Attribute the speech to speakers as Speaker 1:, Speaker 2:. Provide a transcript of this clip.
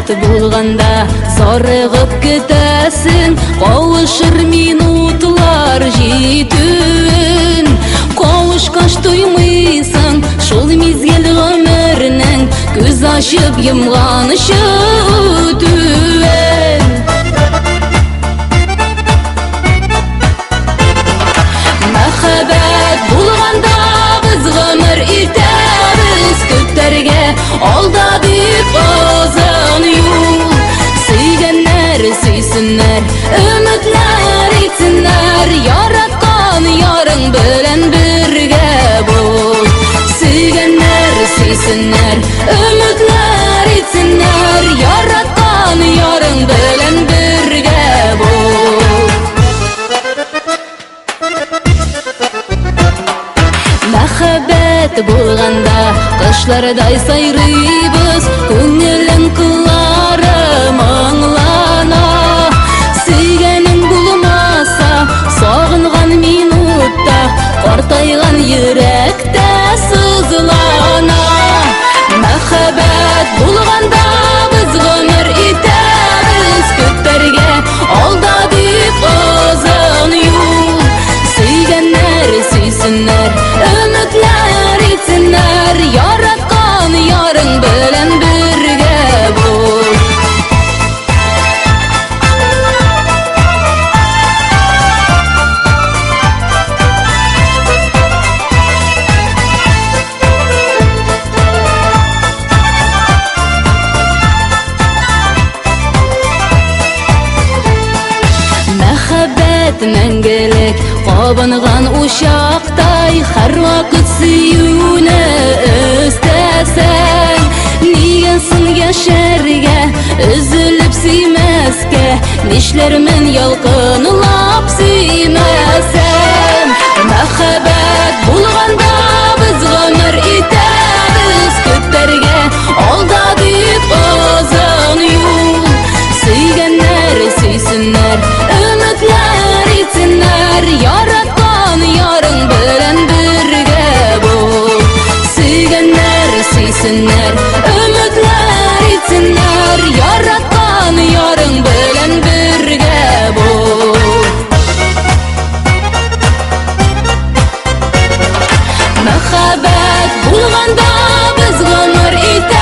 Speaker 1: Мәхәббәт булганда зарыгып көтәсең, кавышыр минутлар җитүен. Кавышкач туймыйсың шул мизгел гомернең, күз ачып йомганчы үтүен. Мәхәббәт булганда без гомер итәбез, көтәргә алда дип озын юл. Сөйгәннәр сөйсеннәр, өметләр итсеннәр, яраткан ярың белән бергә бул. Сөйгәннәр сөйсеннәр, өметләр итсеннәр, яраткан ярың белән бергә бул. Мәхәббәт булганда кошлардай сайрыйбыз, күңелең кыллары моңлана. Сөйгәнең булмаса, сагынган минутта, картайган йөрәктә сызлана. Мәхәббәт булганда без гомер итәбез, көтәргә алда дип озын юл. Сөйгәннәр сөйсеннәр, өметләр итсеннәр, яраткан ярың белән бергә бул. Мәхәббәт мәңгелек кабынган учактай, һәр вакыт сөюне өстәсәң. Нигә соң яшәргә, өзелеп сөймәскә, нишләрмен ялкынлап сөймәсәм. Мәхәббәт булганда без гомер итәбез, көтәргә алда дип озын юл. Сөйгәннәр сөйсеннәр, өметләр итсеннәр, яраткан ярың белән бергә бул. Сөйгәннәр сөйсеннәр, өметләр итсеннәр, яраткан ярың белән бергә бул. Мәхәббәт булганда без гомер итәбез,